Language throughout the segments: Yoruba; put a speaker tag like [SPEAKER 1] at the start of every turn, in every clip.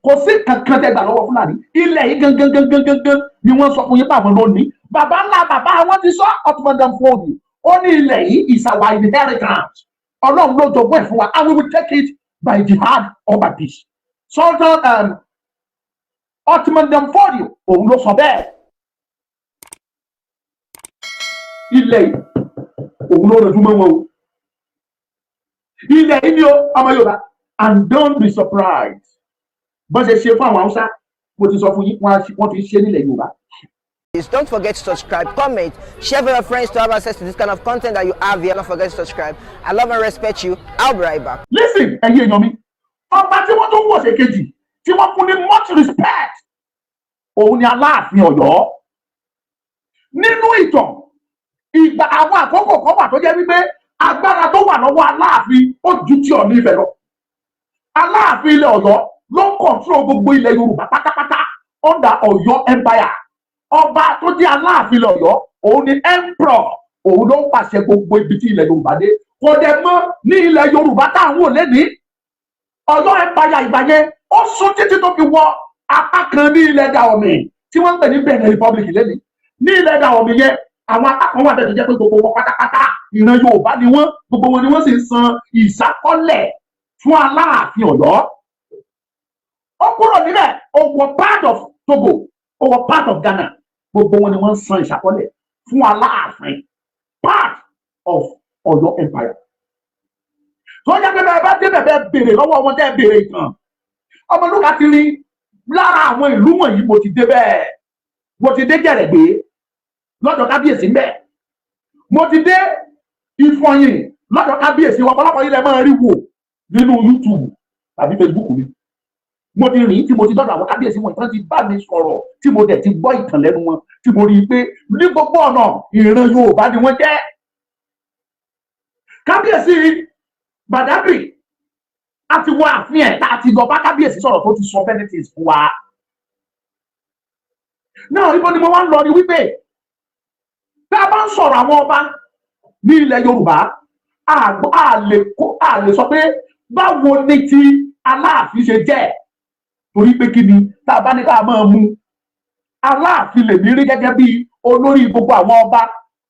[SPEAKER 1] kò sí kankan tẹ́ gbà lọ́wọ́ Fúlàní ilẹ̀ yìí gangan ni wọ́n sọ fún yín pé àwọn ló ní bàbá ńlá bàbá wọn ti sọ Ottoman Fodio ó ní ilẹ̀ yìí is our inheritance Ọlọ́run ló jogún ẹ̀ fún wa and we will take it by jihad or by peace Sultan Ottoman Fodio òun ló sọ bẹ́ẹ̀ ilẹ̀ yìí òun ló rẹ̀ dúmọ́ wọn o ilẹ̀ yìí ni ó ọmọ Yorùbá and don't be surprised bó ṣe ṣe fún àwọn Haúsá mo ti sọ fún yín wọ́n ti ṣe nílẹ̀ Yorùbá.
[SPEAKER 2] Please don't forget to subscribe, comment, share with your friends to have access to this kind of content that you have here. Don't forget to subscribe. I love and respect you. I'll be right back.
[SPEAKER 1] Listen, ẹ̀yin èèyàn mi, ọba tí wọ́n tó ń wò ṣe kejì, tí wọ́n fún ní much respect, òun ni Aláàfin Ọ̀yọ́. Nínú ìtàn, ìgbà àwọn àkókò kan wà tó jẹ́ wípé agbára tó wà lọ́wọ́ Aláàfin ó ju ti Ọ̀ọ̀ni Ifẹ̀ lọ. Aláàfin ilẹ̀ Ọ̀yọ́ ló ń control gbogbo ilẹ̀ Yorùbá pátápátá under Ọ̀yọ́ Empire. Ọba tó jẹ́ Aláàfin ilẹ̀ Ọ̀yọ́ òun ni emperor òun ló ń pàṣẹ gbogbo ibi tí ilẹ̀ Yorùbá dé kò dẹ̀ mọ́ ní ilẹ̀ Yorùbá táwọn ò lé ní Ọ̀yọ́ Empire ìgbà yẹn ó sún títí tó fi wọ apá kan ní ilẹ̀ Dahomey tí wọ́n ń pè ní Benin Republic lẹ́ni ní ilẹ̀ Dahomey yẹn àwọn apá kan wà bẹ́ẹ̀ tó jẹ́ pé gbogbo wọn pátápátá ìran Yorùbá ni wọ́n gbogbo wọn ni wọ́n sì ń san ìsákọ́lẹ̀ fún Aláàfin Ọ̀yọ́ ó kúrò níbẹ̀ ó wọ part of Togo ó wọ part of Ghana gbogbo wọn ni wọ́n san ìṣàkọọ́lẹ̀ fún Aláàfin part of Ọ̀yọ́ Empire tó yẹ pé bẹ́ẹ̀ bá débẹ̀ bẹ́ẹ̀ béèrè lọ́wọ́ wọn tẹ́ béèrè ìtàn Ọmọlúkà ti rí lára àwọn ìlú wọ̀nyí mo ti dé bẹ́ẹ̀ mo ti dé Jẹ̀rẹ̀gbé lọ́dọ̀ kábíyèsí mbẹ̀ mo ti dé Ìfọ̀yìn lọ́dọ̀ kábíyèsí ọ̀pọ̀lọpọ̀ ilẹ̀ máa rí wò nínú YouTube tàbí Facebook mi mo ti rìn tí mo ti dọ́dọ̀ àwọn kábíyèsí wọn ìtàn ti bá mi sọ̀rọ̀ tí mo dẹ̀ ti gbọ́ ìtàn lẹ́nu wọn tí mo rí i pé ní gbogbo ọ̀nà ìran Yorùbá ni wọ́n jẹ́. Kábíyèsí Badagry àti wọ ààfin ẹ̀ tá a ti lọ bá kábíyèsí sọ̀rọ̀ tó ti sọ benefits fún wa. Náà ibo ni mo wá ń lọ ni wípé tá a bá ń sọ̀rọ̀ àwọn ọba ní ilẹ̀ Yorùbá a lè sọ pé báwo ni ti Aláàfin ṣe jẹ́ torí pé kí ni tá a bá ní ká máa mú Aláàfin lè mí rí gẹ́gẹ́ bí olórí gbogbo àwọn ọba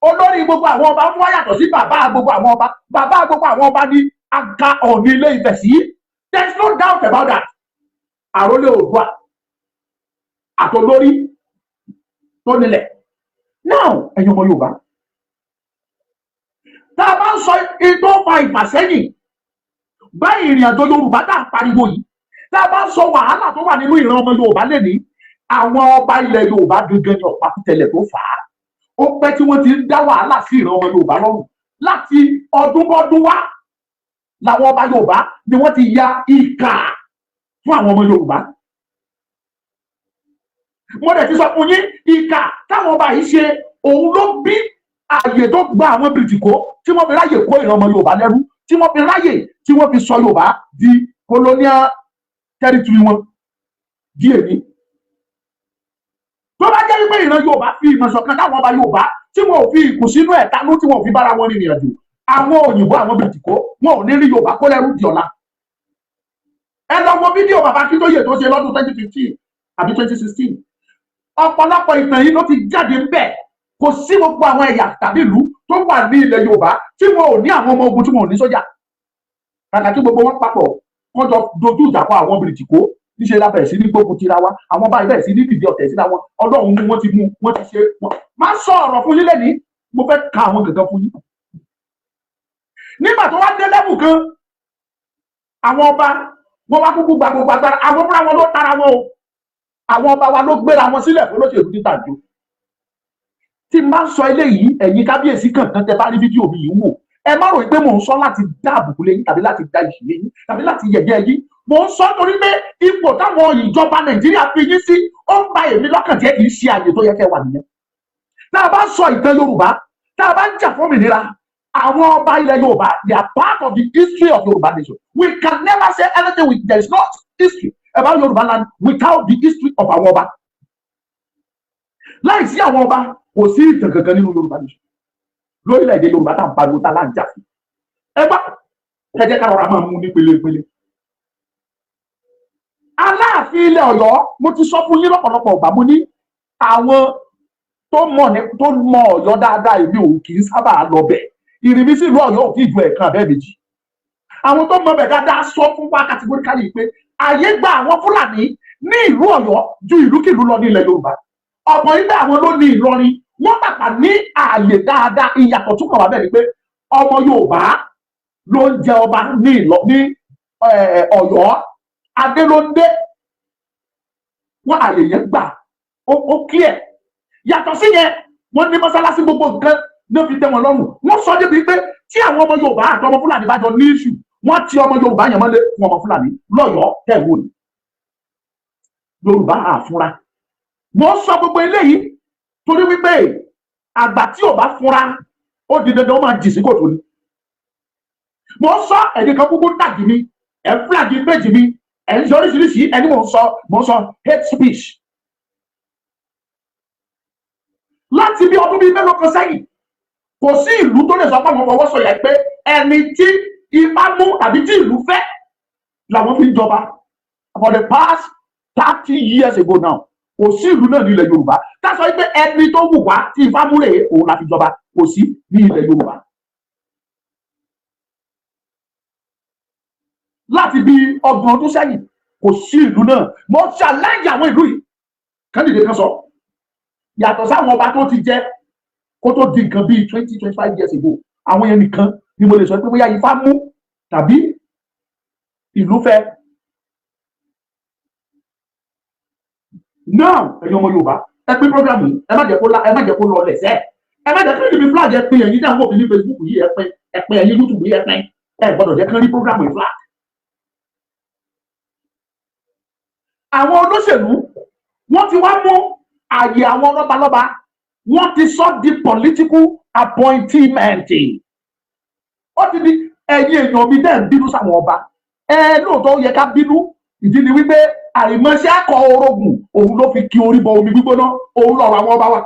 [SPEAKER 1] olórí gbogbo àwọn ọba fún yàtọ̀ sí bàbá gbogbo àwọn ọba bàbá gbogbo àwọn ọba ní Aga Ọ̀ọ̀ni Ilé Ifẹ̀ sí there is no doubt about that àrólé Oòduà àtolórí tó nílẹ̀ now ẹ̀yin ọmọ Yorùbá tá a bá ń sọ ètò ọ̀fà ìfàsẹ́yìn báyìí ìrìn àjò Yorùbá tá a pariwo yìí tá a bá ń sọ wàhálà tó wà nínú ìran ọmọ Yorùbá lẹ́ni àwọn ọba ilẹ̀ Yorùbá gangan ni ọ̀pá tẹ̀lẹ̀ tó fà á ó pẹ́ tí wọ́n ti ń dá wàhálà sí ìran ọmọ Yorùbá lọ́rùn láti ọdúnbọ́dún wá làwọn ọba Yorùbá ni wọ́n ti ya ìkà fún àwọn ọmọ Yorùbá mo dẹ̀ ti sọ fún yín ìkà táwọn ọba yìí ṣe òun ló bí ààyè tó gba àwọn bìrìtìkó tí wọ́n fi ráyè kó ìran ọmọ Yorùbá lẹ́rú tí wọ́n fi ráyè tí wọ́n fi sọ Yorùbá di colonial territory wọn di èmi tó bá jẹ́ wípé ìran Yorùbá fi ìmọ̀ ṣọ̀kan táwọn ọba Yorùbá tí wọn ò fi ìkùnsínú ẹ̀ tanú tí wọn ò fi bára wọn rìnrìn àjò àwọn òyìnbó àwọn bìrìtìkó wọn ò ní rí Yorùbá kó lẹ́rú di ọ̀la ẹ lọ wo fídíò bàbá Akíntóyè tó ṣe lọ́dún 2015 àbí 2016 ọ̀pọ̀lọpọ̀ ìtàn yìí ló ti jáde ń bẹ̀ kò sí gbogbo àwọn ẹ̀yà tàbí ìlú tó wà ní ilẹ̀ Yorùbá tí wọn ò ní àwọn ọmọ ogun tí wọn ò ní sójà kàkà tí gbogbo wọn papọ̀ wọ́n jọ dojú ìjà kọ àwọn bìrìtìkó níṣẹ́ la bẹ̀rẹ̀ sí ní gbógun tira wa àwọn báyìí bẹ̀rẹ̀ sí ní dìde ọ̀tẹ̀ síra wọn Ọlọ́run mú wọn ti mú wọn ti ṣe wọn má sọ ọ̀rọ̀ fún yín lẹ́ni mo fẹ́ ka àwọn gàngán fún yín. nígbà tó wá dé lẹ́bù kan àwọn ọba wọn wá kúkú gba gbogbo agbára àwọn fúnra wọn ló tara wọn o àwọn ọba wa ló gbéra wọn sílẹ̀ fún olóṣèlú ní tàjò tí n bá ń sọ eléyìí ẹ̀yin kábíyèsí kankan tẹ bá rí fídíò mi yìí wò ẹ má rò pé mò ń sọ láti dá àbùkù lẹ́yìn tàbí láti dá ìṣìlẹ̀ yín tàbí láti yẹ̀yẹ́ yín mò ń sọ torí pé ipò táwọn ìjọba Nàìjíríà fi yín sí ó ń ba èmi lọ́kàn jẹ́ kì í ṣe àyè tó yẹ kẹ́ wà nìyẹn tá a bá sọ ìtàn Yorùbá tá a bá ń jà fún òmìnira àwọn ọba ilẹ̀ Yorùbá they are part of the history of Yorùbá nation we can never say anything with there is not history about Yorùbá land without the history of àwọn ọba láì sí àwọn ọba kò sí ìtàn kankan nínú Yorùbá nation lórílẹ̀-èdè Yorùbá tá à ń pariwo tá à ń jà fún ẹ gbọ́ ẹ jẹ́ ká rọra máa mú ní pẹ̀lẹ́pẹ̀lẹ́ Aláàfin Aláàfin ilẹ̀ Ọ̀yọ́ mo ti sọ fún yín lọ́pọ̀lọpọ̀ ọgbà mo ní àwọn tó mọ Ọ̀yọ́ dáadáa èmi ò kì í sábà lọ bẹ̀. Ìrìbísí ìlú Ọ̀yọ́ ò tí ì ju ẹ̀kan abẹ́ méjì. Àwọn tó mọ bẹ̀ dáadáa sọ fún wa categorically pé àyè gba àwọn Fúlàní ní ìlú Ọ̀yọ́ ju ìlúkìlú lọ ní ilẹ̀ Yorùbá. Ọ̀pọ̀ nígbà àwọn ló ní Ìlọrin wọ́n pàpà ní ààyè dáadáa. Ìyàtọ̀ tún kàn wá bẹ́ẹ̀ ni pé ọmọ Yorùbá ló ń jẹ ọba ní Ọ̀yọ́, adé ló ń dé. Wọ́n ààyè yẹn gbà ó clear. Yàtọ̀ sí yẹn wọ́n ní mọ́sálásí gbogbo nǹkan ló fi tẹ́ wọn lọ́rùn. Wọ́n sọ débi pé tí àwọn ọmọ Yorùbá àti ọmọ Fúlàní bá jọ ní ìṣù wọ́n ti ọmọ Yorùbá yẹn mọ́lé fún ọmọ Fúlàní lọ́yọ̀ọ́ tẹ̀wò ni. Yorùbá àfúnra. Mo sọ gbogbo eléyìí torí wípé àgbà tí ò bá fúnra ó di dandan ó máa jì sí kòtò ni. Mo sọ ẹ̀dín kan gbogbo tàgì mi ẹ̀ fúlàgì méjì mi ẹ̀ ń sọ oríṣiríṣi ẹni mo sọ hate speech. Láti bí ọdún bíi mélòó kan sẹ́yìn kò sí ìlú tó lè sọ pé àwọn fọwọ́ sọ̀yà pé ẹni tí ipá mú tàbí tí ìlú fẹ́ làwọn fi ń jọba. For the past 30 years ago now kò sí ìlú náà ní ilẹ̀ Yorùbá ká sọ pé ẹni tó wù wá tí ipá mú rèé òun la fi jọba, kò sí ní ilẹ̀ Yorùbá. Láti bí ọgbọ̀n ọdún sẹ́yìn kò sí ìlú náà. Mo challenge àwọn ìlú yìí kẹ́ndìdé kan sọ yàtọ̀ sáwọn ọba tó ti jẹ kó tó di nǹkan bíi 20-25 years ago. Àwọn yẹn nìkan ni mo lè sọ pé bóyá ifá mú tàbí ìlú fẹ́. Now ẹ̀yin ọmọ Yorùbá ẹ pín program yìí ẹ má jẹ́ kó lọ lẹ̀sẹ̀. Ẹ má jẹ́ kí níbi flag ẹ pín ẹ̀yin dáhùn òbí ní Facebook yìí ẹ pín ẹ̀yin YouTube yìí ẹ pín. Ẹ gbọ́dọ̀ jẹ́ kí rí program yìí flag. Àwọn olóṣèlú wọ́n ti wá mú àyè àwọn lọ́balọ́ba wọ́n ti sọ di political appointment. Ó ti di ẹ̀yin èèyàn mi dẹ̀ ń bínú sáwọn ọba. Lóòótọ́ ó yẹ ká bínú. Ìdí ni wípé àìmọ̀ṣẹ́ akọ orogún òun ló fi kí orí bọ omi gbígbóná òun lọ̀rọ̀ àwọn ọba wa.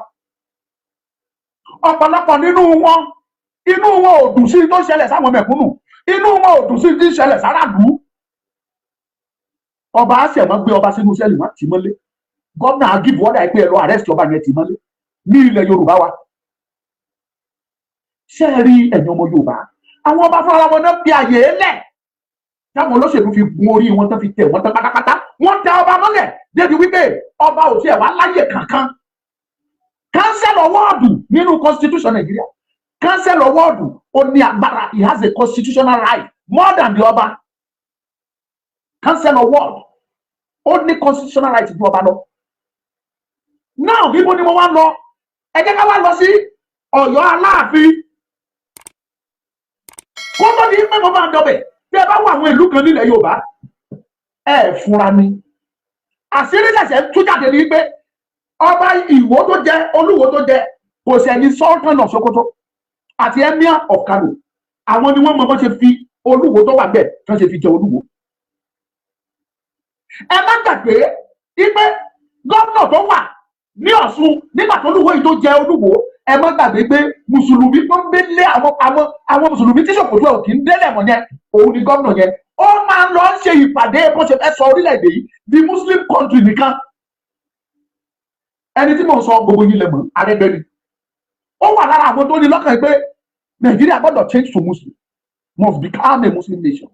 [SPEAKER 1] Ọ̀pọ̀lọpọ̀ nínú wọn inú wọn ò dùn sí tó ṣẹlẹ̀ sáwọn mẹ̀kúnnù, inú wọn ò dùn sí tí ṣẹlẹ̀ sáràlú. Ọba àṣẹmọ́ gbé ọba sínú sẹ́ẹ̀lì wọn tì mọ́lé. Gómìnà agíbu ọ̀dà ìpè ẹ̀rọ àrẹ́sì ọba yẹn tì mọ́lé ní ilẹ̀ Yorùbá wa. Ṣé ẹ rí ẹ̀yin ọmọ Yorùbá? Àwọn ọba fúnra wọn náà fi àyè lẹ̀ táwọn olóṣèlú fi gun orí wọn tán fi tẹ̀ wọ́n tán pátápátá. Wọ́n tẹ ọba mọ́lẹ̀ débi wípé ọba ò tiẹ̀ wá láyè kankan. Council wọ́ọ̀dù nínú constitution Nàìjíríà. Council wọ́ọ̀dù ó ní agbára, he has a constitutional right more than the ọba. Council wọ́ọ̀dù ó ní constitutional right ju ọba lọ. Now ibo ni mo wá lọ? Ẹ jẹ́ ká wá lọ sí Ọ̀yọ́ Aláàfin. Kó tó di pé mo máa dọ̀bẹ̀ tí ẹ bá wọ àwọn ìlú kan nílẹ̀ Yorùbá ẹ fúnra ni. Àṣírí ṣẹ̀ṣẹ̀ tú jáde ní pé ọba Ìwó tó jẹ Olúwo tó jẹ kò sẹ́ni sultan of Sokoto àti emir of Kano. Àwọn ni wọ́n mọ bó ṣe fi Olúwo tó wà bẹ́ẹ̀ tó ṣe fi jẹ Olúwo. Ẹ má gbàgbé wípé gómìnà tó wà ní Ọ̀ṣun nígbà tó Olúwo yìí tó jẹ Olúwo, ẹ má gbàgbé pé mùsùlùmí tó ń gbélé àwọn mùsùlùmí tí ṣòkòtò ẹ̀ kì í délẹ̀ mọ́ yẹn òun ni gómìnà yẹn. Ó máa ń lọ ṣe ìpàdé bó ṣe fẹ́ sọ orílẹ̀-èdè yìí di Muslim country nìkan. Ẹni tí mò ń sọ gbogbo yìí lẹ̀ mọ́ Arẹ́gbẹ́ni. Ó wà lára àwọn tó ní lọ́kàn pé Nàìjíríà gbọ́dọ̀ change to Muslim, must become a Muslim nation.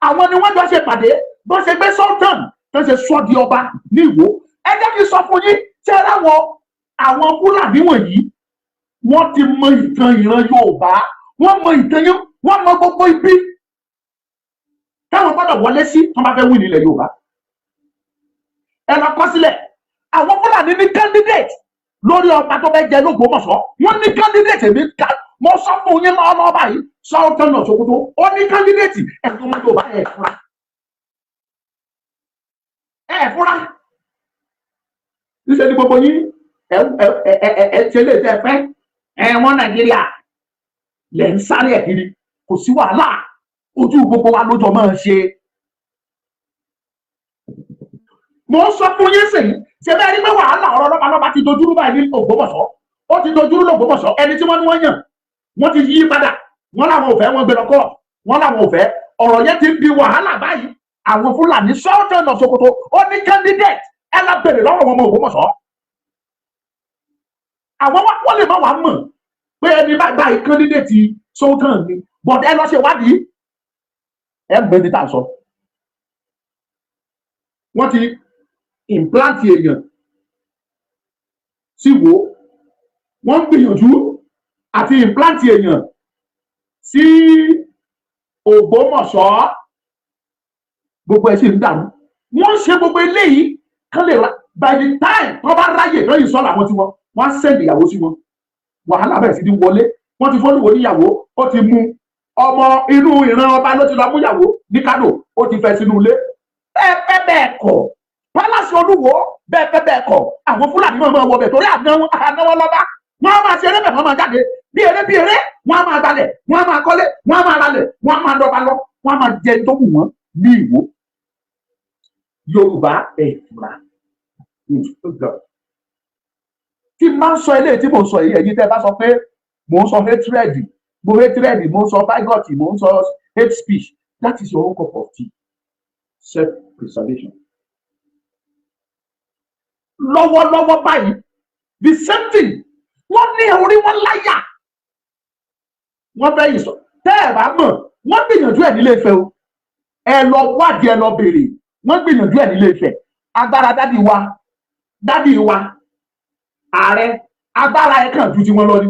[SPEAKER 1] Àwọn ni wọ́n jọ ṣe ìpàdé bó ṣe gbé sultan tó ṣe sọ di ọba ní Ìwó. Ẹ jẹ́ kí n sọ fún yín ṣé àwọn Fúlàní wọ̀nyí wọ́n ti mọ ìtàn ìran Yorùbá, wọ́n mọ ìtàn yín, wọ́n mọ gbogbo ibi táwọn gbọ́dọ̀ wọlé sí tó bá fẹ́ wí nílẹ̀ Yorùbá. Ẹ lọ kọ sílẹ̀ àwọn Fúlàní ní candidate lórí ọba tó fẹ́ jẹ l'Ógbómọ̀ṣọ́. Wọ́n ní candidate èmi ká mo sọ fún yín lọ́wọ́ báyìí Sultan of Sokoto ó ní candidate ẹ̀sùn ọmọ Yorùbá ẹ̀ fúnra. Ẹ̀ fúnra. Níṣẹ́ ni gbogbo yín ṣe lè tẹ́ fẹ́ wọ́n Nàìjíríà lẹ̀ ń sáré ẹ̀ kiri kò sí wàhálà ojú gbogbo wa lójọ máa ṣe. Mo sọ fún yín sìn ṣe bẹ́ẹ̀ rí pé wàhálà ọ̀rọ̀ lọ́balọ́ba ti dojúrú báyìí ní Ògbómọ̀ṣọ́. Ó ti dojúrú l'Ògbómọ̀ṣọ́. Ẹni tí wọ́n ní wọ́n yàn wọ́n ti yí padà. Wọ́n làwọn ò fẹ́ wọ́n gbé lọ kọ́. Wọ́n làwọn ò fẹ́. Ọ̀rọ̀ yẹn ti di wàhálà báyìí. àwọn Fúlàní sultan of Sokoto ó ní candidate ẹ lọ bèrè lọ́wọ́ wọn ọmọ Ògbómọ̀ṣọ́. àwọn wọ́n lè má wàá mọ̀ pé ẹni bá gba candidate sultan ni but ẹ lọ ṣe wádìí ẹ gbé ní tà sọ. wọ́n ti implant èèyàn sí wo wọ́n ń gbìyànjú àti implant èèyàn sí Ògbómọ̀ṣọ́ gbogbo ẹ̀ sì ń dàrú. wọ́n ṣe gbogbo eléyìí kán lè ra by the time wọ́n bá ráyè lọ́yìn sọ́la wọn tí wọ́n á sẹ́ndì ìyàwó sí wọn. wàhálà bẹ̀rẹ̀ sí ní wọlé wọ́n ti fọ́lùwò níyàwó ó ti mú ọmọ inú ìran ọba ló ti lọ mú ìyàwó ní Kánò ó ti fẹ́ sínú ilé. bẹ́ẹ̀ bẹ́ẹ̀ kọ́ pálásì Olúwo bẹ́ẹ̀ kọ́ àwọn Fúlàní máa wọ bẹ̀ torí ànáwọ́ lọ́ba wọ́n á máa ṣe eré bẹ̀ wọ́n máa jáde bí eré wọ́n á máa gbalẹ̀ wọ́n á máa kọ́lé wọ́n á máa ralẹ̀ wọ́n á máa dọ́ba lọ wọ́n á máa jẹ tó wù wọ́n ní Ìwó. Yorùbá ẹ̀fúra tí máa ń sọ eléyìí tí mò ń sọ yìí ẹ̀yin tẹ́ bá sọ pé mò ń sọ hatred mò ń sọ bigot mò ń sọ hate speech that is your own cup of tea. Self-preservation. lọ́wọ́lọ́wọ́ báyìí the same thing wọ́n ní orí wọn láyà wọ́n fẹ́ yìí sọ tẹ́ ẹ̀ bá mọ̀ wọ́n gbìyànjú ẹ̀ nílé Ifẹ̀ o ẹ lọ wádìí ẹ lọ béèrè wọ́n gbìyànjú ẹ̀ nílé Ifẹ̀ agbára dádì wa ààrẹ agbára ẹ̀ kàn ju ti wọn lọ ni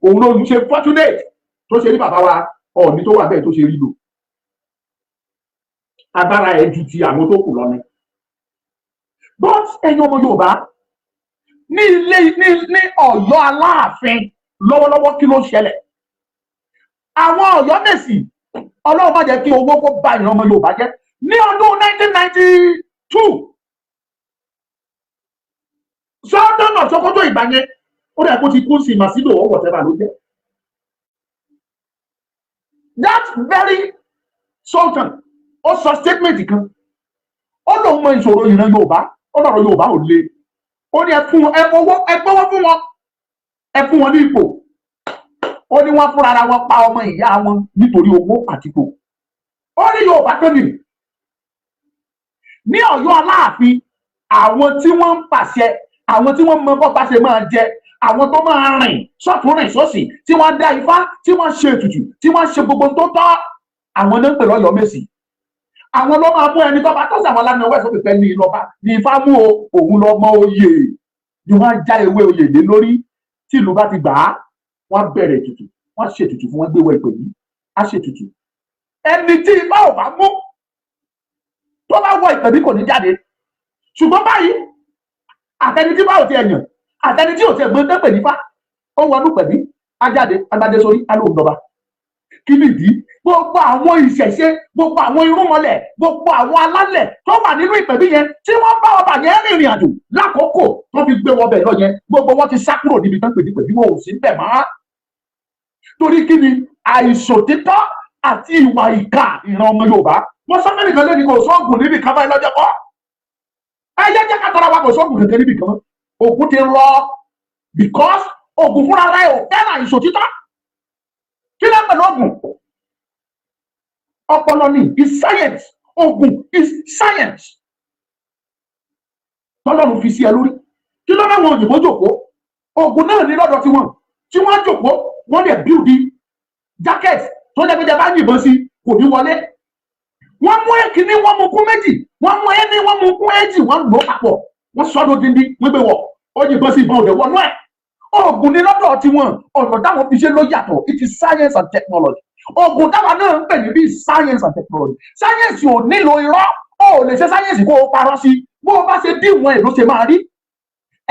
[SPEAKER 1] òun ló ń ṣe fortunate tó ṣe rí bàbá wa Ọọ̀ni tó wà bẹ́ẹ̀ tó ṣe rí lò agbára ẹ̀ ju ti àwọn tó kù lọ ni. but ẹ̀yin ọmọ Yorùbá ní Ọ̀yọ́ Aláàfin lọ́wọ́lọ́wọ́ kí ló ṣẹlẹ̀ àwọn Ọ̀yọ́mèsì Ọlọ́run má jẹ́ kí owó kó bá ìran ọmọ Yorùbá jẹ́ ní ọdún 1992 Sultan of Sokoto ìgbà yẹn ó dẹ̀ kó ti kú sí màsídò or whatever ló jẹ́ that very Sultan ó sọ statement kan ó lóun mọ ìṣòro ìran Yorùbá ó lọ́rọ̀ Yorùbá ò le ó ní ẹ gbọ́wọ́ fún wọn ẹ fún wọn ní ipò ó ní wọ́n fúnra wọn pa ọmọ ìyá wọn nítorí owó àtìkò ó ní Yorùbá tó nì ní Ọ̀yọ́ Aláàfin àwọn tí wọ́n ń pàṣẹ àwọn tí wọ́n mọ bọ́pá ṣe máa jẹ àwọn tó máa rìn sọ́tún rìn sósì tí wọ́n dá ifá tí wọ́n ṣe ètùtù tí wọ́n ṣe gbogbo tó tọ́ àwọn náà ń pè l'Ọ̀yọ́mèsì àwọn ló máa mú ẹni tó bá tọ́sí àwọn lánàá wẹ̀ sókè pẹ́ ní ìlọ́ba ní ifá mú òun lọ́mọ oyè ni wọ́n já ewé oyè lé lórí tí ìlú bá ti gbà á wọ́n bẹ̀rẹ̀ ètùtù wọ́n ṣe ètùtù fún wọn gbé wọ ìpè yìí á ṣe ètùtù ẹni tí ifá ò bá mú tó bá wọ ìpè bí kò ní jáde ṣùgbọ́n báyìí àtẹni tí bá ò ti ẹ̀yàn àtẹni tí ò ti ẹ̀gbọ́n tẹ́pẹ̀ nífá ó wọnú pẹ̀bí ajáde agbádé sórí alóòdọba kí nìdí gbogbo àwọn ìṣẹ̀ṣe gbogbo àwọn irúnmọlẹ̀ gbogbo àwọn alálẹ̀ tó wà nínú ìpẹ̀bí yẹn tí wọ́n bá ọba yẹn rìnrìn àjò lákòókò tó fi gbé wọbẹ̀ lọ yẹn gbogbo wọn ti sá kúrò níbi tán pèdí pẹ̀bí wọn ò sí bẹ̀ mọ́ torí kí ni àìṣòtítọ́ àti ìwà ìkà ìran ọmọ Yorùbá wọn sọ fẹ́ẹ́ nìkan lẹ́ni kò sọ́ọ̀gùn níbi kan báyìí lọ́jọ́ kọ́ ẹyẹ jẹ́ ká tọ́ra wa kò sọ́ọ̀gùn kankan níbi kan Ògùn ti lọ because Ògùn fúnra rẹ̀ ò fẹ́ràn àìṣòtítọ́ kí ló ń pè lóògùn ọpọlọ ni is science Ògùn is science tọ́lọ́run fi sí ẹ lórí kí ló máa wọn òyìnbó jòkó Ògùn náà ní lọ́dọ̀ tí wọ́n jòkó wọ́n lè build jacket tó jẹ́ pé jẹ́ bá yìnbọn sí kò ní wọlé wọ́n mú èkìní wọ́n mú kún méjì wọ́n mú ẹni wọ́n mú kún èjì wọ́n lò papọ̀ wọ́n sọ́dọ̀ díndí wọ́n gbé wọ̀ ó yìnbọn sí ìbọn òde wọnú ẹ̀ Ògùn ní lọ́dọ̀ tiwọn ọ̀nà táwọn fi ṣe ló yàtọ̀ it is science and technology Ògùn táwọn náà ń pè ní bí science and technology science ò nílò irọ́ ó lè ṣe science kó o parọ́ sí bó o bá ṣe díwọ̀n ẹ̀ ló ṣe máa rí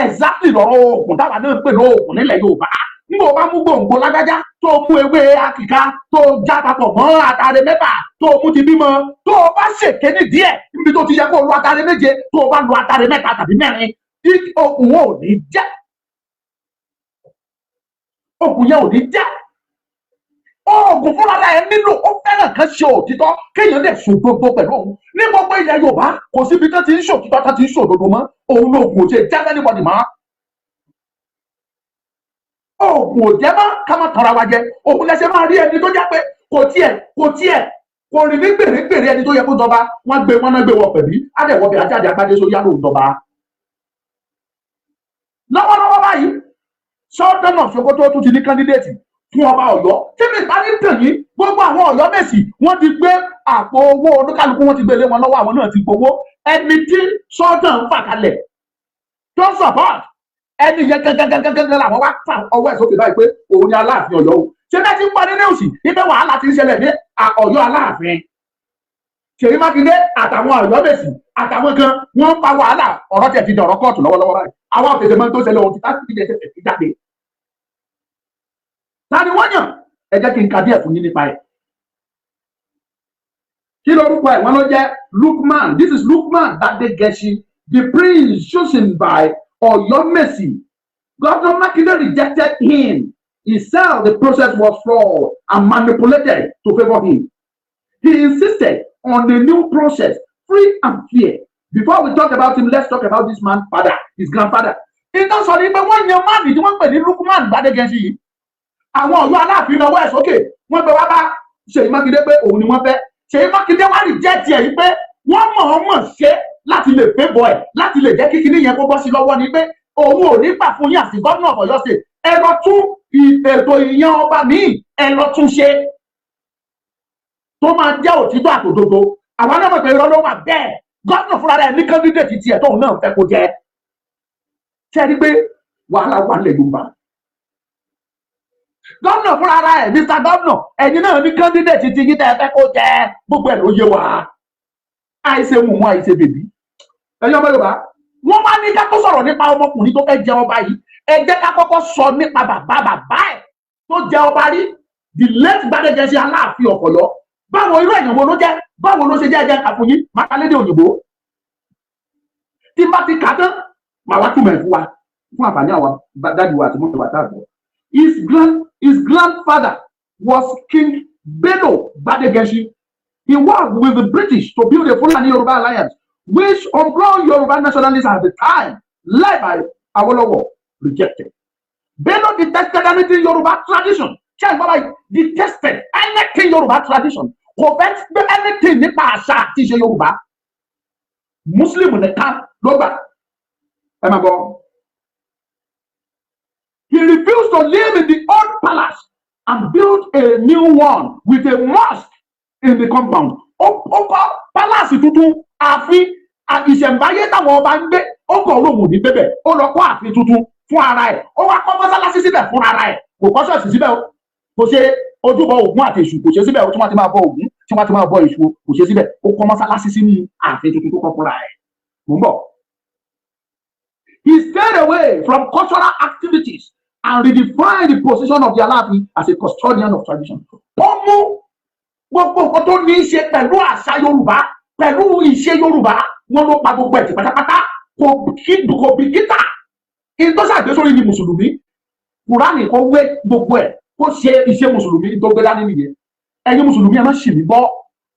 [SPEAKER 1] exactly lọ́rọ̀ Ògùn táwọn náà ń pè ní Ògùn nílẹ̀ Yorùbá nígbà o bá mú gbòǹgbò lágájá tó mú ewé akìká tó já papọ̀ mọ́ àtàrẹ mẹ́fà tó mú ti bímọ tó o bá ṣèké ní díẹ̀ níbi tó ti yẹ kó o lo àtàrẹ méje tó o bá lo àtàrẹ mẹ́ta tàbí mẹ́rin Ògùn ò ní jẹ́ Ògùn yẹn ò ní jẹ́ Ògùn fúnra ẹ̀ nílò ó fẹ́ràn kan ṣe òtítọ́ kéèyàn lè ṣòdodo pẹ̀lú òun ní gbogbo ilẹ̀ Yorùbá kò síbi tó ti ń ṣòtítọ́ tó ti ń ṣòdodo mọ́ òun lògùn ò ṣe jẹ́ anybody mọ́ Ògùn ò jẹ́ mọ́ ká má tọ́ra wa jẹ òun lẹ́sẹ̀ máa rí ẹni tó jẹ́ pé kò kò rìn ní gbèrègbèrè ẹni tó yẹ kó jọba wọ́n gbé wọ pẹ̀lú adẹ̀wọ̀bẹ̀ ajáde agbádé sórí àlọ́ ìjọba. lọ́wọ́lọ́wọ́ báyìí sultan of Sokoto tún ti ní candidate fún ọba Ọ̀yọ́ tí mi bá ní tàn yín gbogbo àwọn Ọ̀yọ́ Mèsì wọ́n ti gbé àpò owó oníkálukú wọ́n ti gbé lé wọn lọ́wọ́ àwọn náà ti gbowó ẹni tí sultan ń fà kalẹ̀ tó support ẹni yẹn gẹ́gẹ́gẹ́gẹ́ làwọn wá fà ọwọ́ ẹ̀ sókè báyìí pé òun ni Aláàfin Ọ̀yọ́ o ṣé bẹ́ẹ̀ ti ń parí ní òsì ibẹ̀ wàhálà ti ń ṣẹlẹ̀ ní Ọ̀yọ́ Aláàfin Ṣèyí Mákindé àtàwọn Ọ̀yọ́ Mèsì àtàwọn kan wọ́n ń fa wàhálà ọ̀rọ̀ tẹ̀ ti dọ̀rọ̀ kóòtù lọ́wọ́lọ́wọ́ báyìí àwọn òkèèrè mọ́ tó ṣẹlẹ̀ ohun ti tá sí ìdíje tẹ̀sẹ̀ jáde. Ta ni wọ́n yàn? Ẹ jẹ́ kí n ka díẹ̀ fún yín nípa ẹ̀. Kí lorúkọ ẹ̀ wọ́n ló jẹ́ Lukman. This is Lukman Badegeshi, the prince chosen by Ọ̀yọ́ Mèsì. Governor Makinde rejected him. He said the process was flawed and manipulated to favor him. He insisted on a new process, free and fair. Before we talk about him, let's talk about this man's father, his grandfather. Ìtàn sọ̀rọ̀ ìgbẹ́ wọ́n yan máàlì tí wọ́n pè ní Lukman Badegeshi yìí. Àwọn Ọ̀yọ́ Aláàfin náà wọ́ ẹ̀ sókè. Wọ́n gbé wá bá Ṣèyí Mákindé pé òun ni wọ́n fẹ́. Ṣèyí Mákindé wá reject ẹ̀ yìí pé wọ́n mọ̀ ṣe láti lè favour ẹ̀ láti lè jẹ́ kíkiní yẹn kó bọ́ sí lọ́wọ́ ni pé òun ò ní gbà fún yín àti gómìnà of Ọ̀yọ́ State. Ẹ lọ tún ètò ìyan ọba míì ẹ lọ tún ṣe tó máa jẹ́ òtítọ́ àtòdodo. Àwọn náà mọ̀ pé irọ́ ló wà bẹ́ẹ̀. Gómìnà fúnra rẹ̀ ní candidate tiẹ̀ tóun náà fẹ́ kó jẹ́. Ṣé ẹ rí pé wàhálà wà nílẹ̀ Yorùbá? Gómìnà fúnra rẹ̀ Mr. Gómìnà ẹ̀yin náà ní candidate ti yín tẹ́ ẹ fẹ́ kó jẹ́ gbogbo ẹ̀ ló yé wa. Àìṣe mùmú àìṣe bèbí. Ẹ̀yin ọmọ Yorùbá wọ́n wá ní ká tó sọ̀rọ̀ nípa ọmọkùnrin tó fẹ́ jẹ ọba yìí. Ẹ jẹ́ ká kọ́kọ́ sọ nípa bàbá ẹ̀ tó jẹ ọba rí, the late Badegeshi Aláàfin of Ọ̀yọ́. Báwo irú èèyàn wo ló jẹ́? Báwo ló ṣe jẹ́ ẹ̀jẹ̀ àfòyín mákàlédè òyìnbó? Tí bá ti kà tán màá wá túmọ̀ ẹ̀ fún wa fún àǹfààní àwọn dájú wa àti mọ́tò wa táàbọ̀. His grandfather was King Bello Badegeshi. He worked with the British to build a Fulani Yoruba alliance, which unbrown Yoruba nationalists at the time, led by Awolowo, rejected. Bello detested anything Yoruba tradition. Check what I detested anything Yoruba tradition. Kò fẹ́ anything nípa àṣà àti ìṣe Yorùbá. Muslim nìkan ló gbà. Ẹ máa gbọ́. He refused to live in the old palace and built a new one with a mosque in the compound. Ó kọ́ palace tuntun ààfin ìṣẹ̀ǹbáyé táwọn ọba ń gbé. Ó kọ̀ olóhùn ní bẹ́bẹ̀. Ó lọ kọ́ ààfin tuntun fún ara ẹ̀. Ó wá kọ́ mọ́sálásí síbẹ̀ fún ara ẹ̀. Kò kọ́ ṣọ́ọ̀ṣì síbẹ̀ o. Kò ṣe ojúbọ Ògún àti Èṣù kò ṣe síbẹ̀ o. Tí wọ́n ti máa bọ Ògún tí wọ́n ti máa bọ Èṣù kò ṣe síbẹ̀. Ó kọ́ mọ́sálásí sínú ààfin tuntun tó kọ́ fúnra ẹ̀. Mò ń bọ̀. He stayed away from cultural activities and redefined the position of the Aláàfin as a custodian of tradition. Ó mú gbogbo nǹkan tó ní í ṣe pẹ̀lú àṣà Yorùbá pẹ̀lú ìṣe Yorùbá wọn ló pa gbogbo ẹ̀ tí pátápátá kò bìkítà. Ìtọ́sàgbé sórí ni Mùsùlùmí. Kùránì kò wé gbogbo ẹ̀ kó ṣe iṣẹ́ Mùsùlùmí tó gbé dání nìyẹn. Ẹ̀yin Mùsùlùmí ẹ má ṣì mí gbọ́.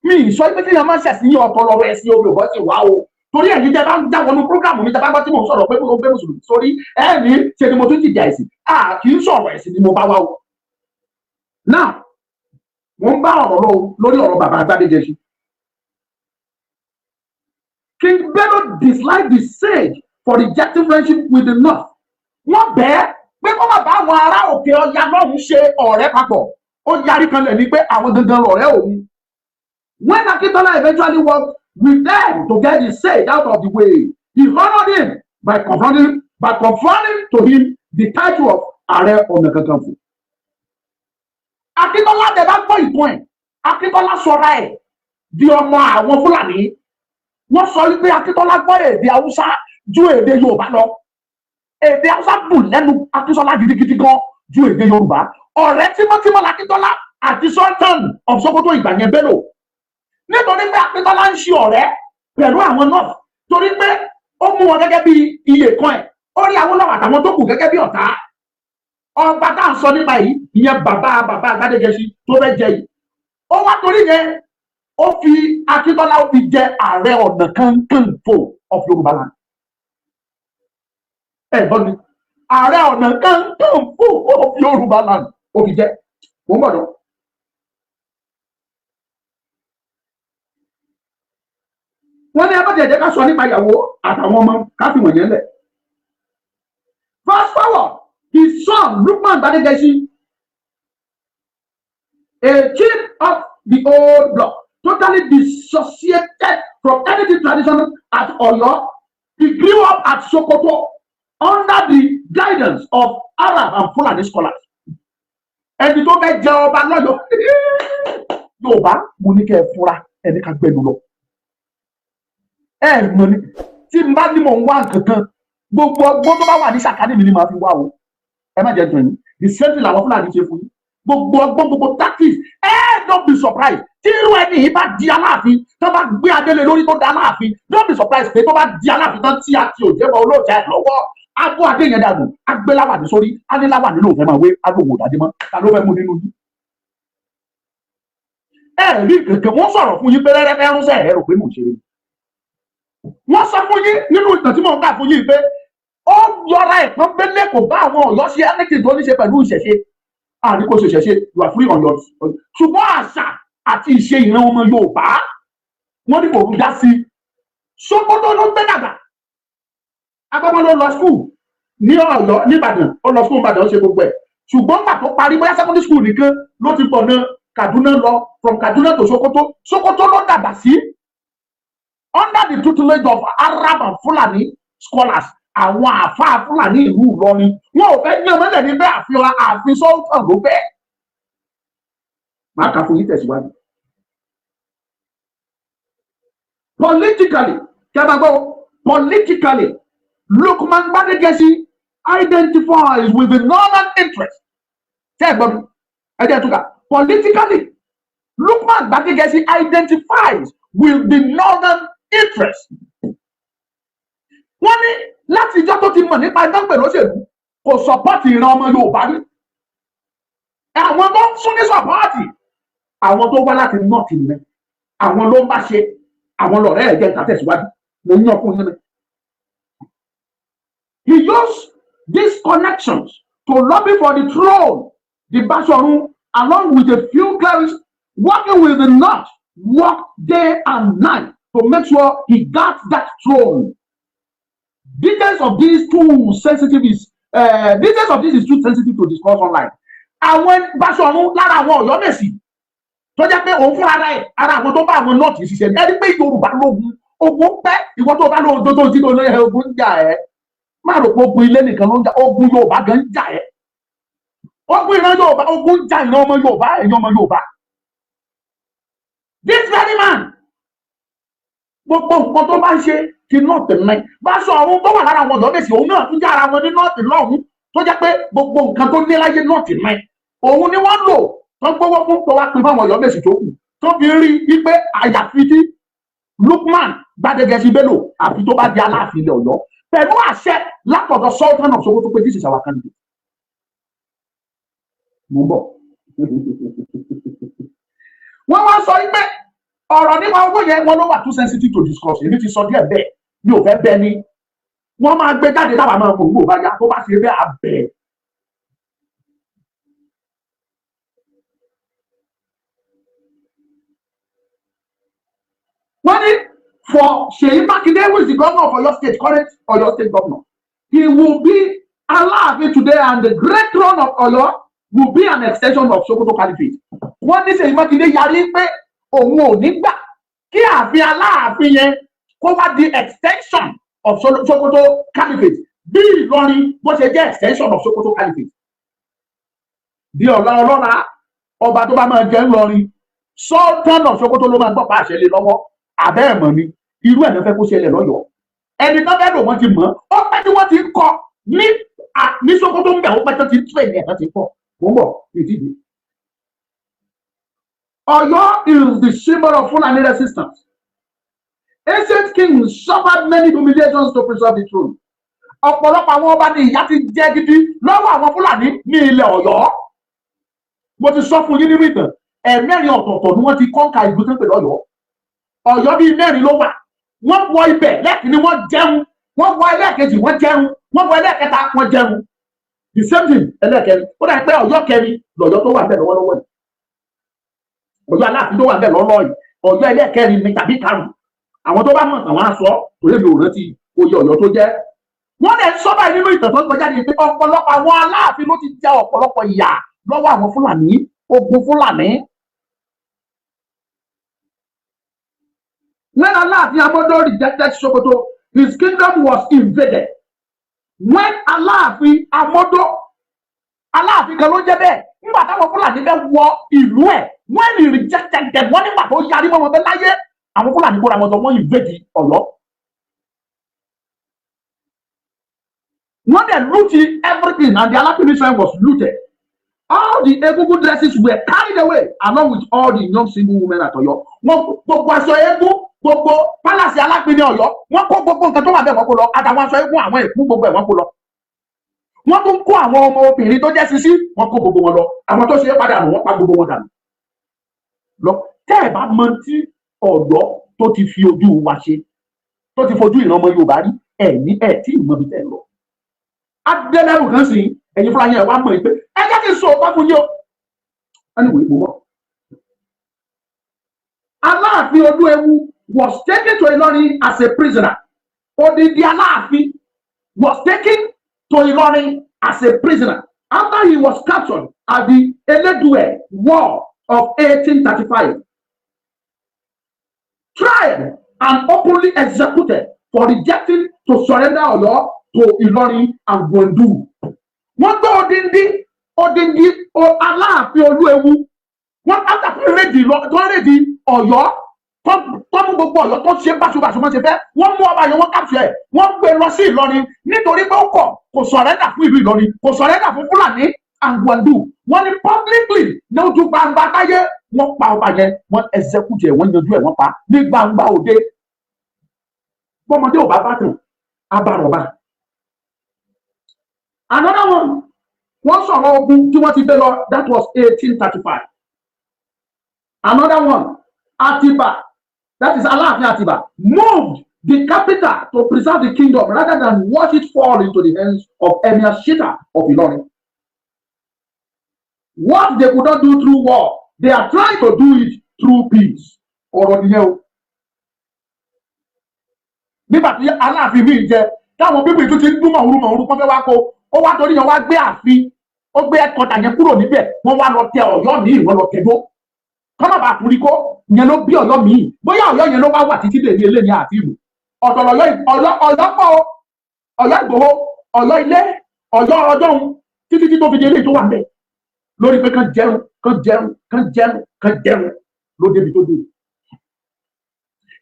[SPEAKER 1] Mi ì sọ pé kí ni a máa ṣẹ̀sìn ọpọlọ rẹ̀ sí omi òbọ̀ sí wa o. Torí ẹ̀yin tẹ́ bá ń já wọnú prógrámù mi tẹ́ bá gbọ́ tí mò ń sọ̀rọ̀ pé mo gbé Mùsùlùmí sórí ẹ̀ẹ́nì ṣe ni mo tún jìjà ẹ̀sìn. Kì í sọ̀rọ̀ ẹ̀sìn ni mo bá wá o. Now, mo ń bá ọ̀rọ̀ lọ lórí ọ̀rọ̀ bàbá Badegeshi. King Bello disliked the sage for rejecting friendship with the North. Wọ́n bẹ́ẹ̀ pé kó má bá àwọn ará òkè ọya lọ́hùn ṣe ọ̀rẹ́ papọ̀. Ó yarí kan lẹ̀ ní pé àwọn gangan lọ̀rẹ́ òun. When Akintola eventually worked with them to get the sage out of the way, he honored him by confronting to him the title of Ààrẹ Ọ̀nà Kakanfò. Akintola dẹ̀ bá gbọ́ ìtàn ẹ̀. Akintola sọra ẹ̀ di ọmọ àwọn Fúlàní. Wọ́n sọ wípé Akintola gbọ́ èdè Haúsá ju èdè Yorùbá lọ. Èdè Haúsá dùn lẹ́nu Akintola gidigidi gan ju èdè Yorùbá. Ọ̀rẹ́ tímọ́tímọ́ l'Akintola àti Sultan of Sokoto ìgbà yẹn Bello. Nítorí pé Akintola ń ṣe ọ̀rẹ́ pẹ̀lú àwọn North torí pé ó mú wọn gẹ́gẹ́ bí iye kan ẹ̀. Ó rí Awólọ́wọ̀ àtàwọn tó kù gẹ́gẹ́ bí ọ̀tá. Ọba tá à ń sọ nípa yìí ìyẹn bàbá Badegeshi tó fẹ́ jẹ yìí. Ó wá torí yẹn ó fi Akintola ó fi jẹ Ààrẹ Ọ̀nà Kakanfò of Yorùbá land. Ẹ gbọ́ mi, Ààrẹ Ọ̀nà Kakanfò of Yorùbá land ó fi jẹ. Mo ń bọ̀ lọ. wọ́n ní ẹ bá jẹ̀jẹ̀ ká sọ nípa ìyàwó àtàwọn ọmọ ká fi wọ̀nyẹn lẹ̀. Fast forward, his son Lukman Gbadegesin, a chief of the old block, totally dissociated from anything traditional at Oyo. He grew up at Sokoto under the guidance of Arab and Fulani scholars. Ẹni tó fẹ́ jẹ ọba lọ́yọ̀ Yorùbá mo ní kẹ́ ẹ fura ẹni ká gbẹnu lọ. Ẹ mọ̀ ní tí n bá ní mò ń wá nǹkan kan gbogbo ọgbọ́n tó bá wà ní sàkání mi ni màá fi wá o. Ẹ má jẹ́ dùn ní the same thing làwọn Fúlàní ṣe fún yín. Gbogbo ọgbọ́n gbogbo tactics don't be surprised tí irú ẹni yìí bá di Aláàfin tó bá gbé adélé lórí tó da Aláàfin don't be surprised pé tó bá di Aláàfin tán tí a ti ò jẹ́ bọ́ olóòjà ẹ̀ lọ́wọ́ agbó adé yẹn dànù agbéláwà ní sórí aníláwà nínú òfẹ́ máa wé agbóhùn òdàdé mọ́ ta ló fẹ́ mú nínú yìí. Ẹ rí kẹ̀kẹ́ wọ́n sọ̀rọ̀ fún yín pé rẹ́rẹ́fẹ́ rúnṣẹ́ ẹ̀ rò pé mò ń ṣeré. Wọ́n sọ fún yín nínú ìtàn tí mò ń kà fún yín pé ó yọra ẹ̀pọ́n bẹ́lẹ̀ kò bá àwọn Ọ̀yọ́ ṣe anything tó ní ṣe pẹ̀lú ìṣẹ̀ṣe. Àní kò ṣe ṣẹ̀ṣe you are free on your ṣùgbọ́n àṣà àti ìṣe ìran ọmọ Yorùbá wọ́n ní kò rú dá sí. Sókótó ló gbé dàgbà. Agbọ́n ló lọ school ní Ọ̀yọ́ nìbàdàn ó lọ school Ìbàdàn ó ṣe gbogbo ẹ̀ ṣùgbọ́n gbà tó parí bóyá secondary school nìkan ló ti pọ̀ náà Kaduna lọ from Kaduna to Sokoto. Sokoto ló dàgbà sí under the tutelage of Arab and Fulani scholars. Àwọn àfáà Fúlàní ìlú Ìlọrin wọn ò fẹ́ ní ọmọdé ní bẹ́ẹ̀ àfihàn sultan ló bẹ́ẹ̀. Máa kà fún yín tẹ̀síwájú. Politically, Lukman Gbadegesin identifies with the northern interest. Ṣé ẹ gbọ́ mi? Ẹ jẹ́ túkà. Politically, Lukman Gbadegesin identifies with the northern interest. Wọ́n ní láti ìjọ tó ti mọ̀ nípa ìdánpẹ̀ lóṣèlú kò sọpọ́tì ìran ọmọ Yorùbá rí. Àwọn tó ń fún ní sọpọ́tì àwọn tó wá láti nọ́ọ̀tì rẹ̀ àwọn ló ń bá ṣe àwọn lọ̀rẹ́ ẹ̀ jẹ́ ìtàtẹ̀síwájú ló ń yàn fún yín. He used these connections to lobby for the throne. The Bashorun, along with a few clerics working with the North, worked day and night to make sure he got that throne. Details of this is too sensitive to discuss online. Àwọn Bashorun lára àwọn Ọ̀yọ́mèsì tó jẹ́ pé òun fún ara ẹ̀ ara àwọn tó bá àwọn North ṣiṣẹ́ ẹni pé Yorùbá ogun pẹ́ ìwọ tó bá lóhun tó ti lóye ogun ń jà ẹ́ má rò pé ogun ilé nìkan ló ń jà ogun Yorùbá gan ń jà ẹ́ ogun ìran Yorùbá ogun ń jà ìran ọmọ Yorùbá ẹ̀yìn ọmọ Yorùbá. This very man gbogbo nǹkan tó bá ń ṣe ti North náà Bashorun tó wà lára àwọn Ọ̀yọ́mèsì òun náà tún jẹ́ ara wọn ní North lọ́hùn tó jẹ́ pé gbogbo nǹkan tó ní láyé North náà òun ni wọ́n lò tó gbówó fún tó wá pín fún àwọn Ọ̀yọ́mèsì tó kù tó fi rí i pé àyàfi tí Lukman Gbadegesin Bello àfi tó bá di Aláàfin ilẹ̀ Ọ̀yọ́ pẹ̀lú àṣẹ látọ̀dọ̀ Sultan of Sokoto pé this is our candidate. Mo ń bọ̀. Wọ́n wá sọ pé ọ̀rọ̀ nípa owó yẹn wọ́n ló wà too sensitive to discuss èmi ti sọ díẹ̀ bẹ́ẹ̀ mi ò fẹ́ bẹ́ẹ̀ ni wọ́n máa gbé jáde láwọn máa mọ̀ nígbò bá yá tó bá ṣe bẹ́ẹ̀ abẹ́. Wọ́n ní for Seyi Makinde, who is the governor of Oyo State, current Oyo State governor, he will be Aláàfin today and the great throne of Oyo will be an extension of Sokoto Caliphate. Wọ́n ní Seyi Makinde yarí pé òun ò ní gbà kí ààfin Aláàfin yẹn kó wá di extension of Sokoto Caliphate bí Ìlọrin bó ṣe jẹ́ extension of Sokoto Caliphate. Bí ọlọ́ra ọba tó bá máa jẹ́ ńlọrin Sultan of Sokoto ló máa gbọ́ pa àṣẹ lé lọ́wọ́ abẹ́ ẹ̀mọ́ ni irú ẹ̀ ló fẹ́ kó ṣẹlẹ̀ lọ́yọ̀ọ́ ẹni tó fẹ́ lò wọ́n ti mọ̀ ó pẹ́ tí wọ́n ti ń kọ́ ní Sokoto ń bẹ̀ ó pẹ́ tó ti ń tún ẹ̀yìn ẹ̀ka ti ń kọ́ mo ń bọ̀ ìdíje. Oyo is the symbol of Fulani resistance. Ancient kings suffered many humiliations to preserve the throne. Ọ̀pọ̀lọpọ̀ àwọn ọba ní ìyà ti jẹ gidi lọ́wọ́ àwọn Fúlàní ní ilẹ̀ Ọ̀yọ́. Mo ti sọ fún yín nínú ìtàn ẹ̀mẹ́rin ọ̀tọ̀ọ̀tọ̀ ni wọ́n ti kọ́ńkà ìlú tó ń pè lọ́yọ̀ọ́. Ọ̀yọ́ bíi mẹ́rin ló wà wọ́n wọ ibẹ̀ lẹ́ẹ̀kínní wọ́n jẹun wọ́n wọ ẹlẹ́ẹ̀kejì wọ́n jẹun wọ́n wọ ẹlẹ́ẹ̀kẹta wọ́n jẹun the same thing ẹlẹ́ẹ̀kẹrin ó dà pé Ọ̀yọ́ kẹrin lọ́yọ́ tó wà bẹ́ẹ̀ lọ́wọ́lọ́wọ́ yìí Ọ̀yọ́ Aláàfin tó wà bẹ́ẹ̀ lọ́lọ́ yìí Ọ̀yọ́ ẹlẹ́ẹ̀kẹrin ni tàbí karùn-ún àwọn tó bá mọ̀ àwọn aṣọ tó lè mi ò rántí oyè Ọ̀yọ́ tó jẹ́. Wọ́n lè sọ báyìí nínú ìtàn tó kọjá ní pé ọ̀pọ̀lọpọ̀ àwọn Aláàfin ló ti jẹ ọ̀pọ̀lọpọ̀ ìyà lọ́wọ́ àwọn Fúlàní, ogun Fúlàní. When Aláàfin Amodo rejected Sokoto, his kingdom was invaded. When Aláàfin Amodo, Aláàfin kan ló jẹ́ bẹ́ẹ̀, nígbà táwọn Fúlàní fẹ́ wọ ìlú ẹ̀, when he rejected them, wọ́n nígbà tó yarí mọ́ wọn bẹ́ẹ̀ láyé, àwọn Fúlàní kóra wọn sọ wọ́n invade Ọ̀yọ́. When they looted everything and the Aláàfin Israel was looted, all the egungun dresses were carried away along with all the young single women at Ọ̀yọ́. Wọ́n gbogbo aṣọ eégún, gbogbo palace Aláàfin ní Ọ̀yọ́, wọ́n kó gbogbo nǹkan tó wà bẹ́ẹ̀ wọ́n kó lọ, àtàwọn aṣọ eégún àwọn èkú gbogbo ẹ̀ wọ́n kó lọ. Wọ́n tún kó àwọn ọmọ obìnrin tó jẹ́ sisi, wọ́n kó gbogbo wọn lọ. Àwọn tó ṣe é padà nù wọ́n pa gbogbo wọn dànù. Lọ tẹ́ ẹ̀ bá mọ tí Ọ̀yọ́ tó ti fi ojú wa ṣe, tó ti fojú ìran ọmọ Yorùbá rí, ẹ̀ tí ìmọ̀ bí tẹ̀ lọ. Adélẹ́rù kan sì ẹ̀yin fúnra yẹn wá mọ̀ pé ẹ jẹ́ kí n sọ ọ̀pá fún yín o. Anyway, mo mọ̀. Aláàfin Olúewu was taken to Ìlọrin as a prisoner. Odidi Aláàfin was taken to Ìlọrin as a prisoner after he was captured at the Elédùé War of 1835, tried and openly executed for rejecting to surrender Ọ̀yọ́ to Ìlọrin and Gwandu. Wọ́n gbé odindi Aláàfin Olúewu. Wọ́n after rédì Ọ̀yọ́ tó mú gbogbo Ọ̀yọ́ tó ṣe báṣubàṣu mọ́ ṣe fẹ́. Wọ́n mú ọba yẹn wọ́n capture ẹ̀. Wọ́n gbé lọ sí Ìlọrin nítorí pé ó kò surrender fún ìlú Ìlọrin, kò surrender fún Fúlàní and Gwandu. Wọ́n ní publicly ní ojú gbangba táyé wọ́n pa ọba yẹn, wọ́n execute ẹ̀, wọ́n yanjú ẹ̀, wọ́n pa ní gbangba òde. Bọ́mọdé ò bá bàtàn, abàrọ̀bà. Another one, wọ́n sọ̀rọ̀ ogun tí wọ́n ti gbé lọ, that was 1835. Another one, Atiba, that is Aláàfin Atiba, moved the capital to preserve the kingdom rather than watch it fall into the hands of Emir Shita of Ìlọrin. What they could not do through war, they are trying to do it through peace. Ọ̀rọ̀ nìyẹn o. Nígbà tí Aláàfin mi jẹ, táwọn bíbí tó ti ń dún mọ̀húrú kan fẹ́ wá kó, ó wá torí yẹn wá gbé ààfin, ó gbé ẹ̀kọ́ta yẹn kúrò níbẹ̀, wọ́n wá lọ tẹ Ọ̀yọ́ ní ìwọ́n lọ tẹ̀dó. Kọ́nà bá kúrí kó, yẹn ló bí Ọ̀yọ́ míì. Bóyá Ọ̀yọ́ yẹn ló wá wà títí dèní eléyìí àti ìlú. Ọ̀dọ̀ Ọ̀yọ́ pọ̀, Ọ̀yọ́ Ìgbòho, Ọ̀yọ́ ilé, Ọ̀yọ́ ọjọ́un, títí tó fi di eléyìí tó wà ń bẹ̀. Lórí pé kán jẹun ló débi tó dé.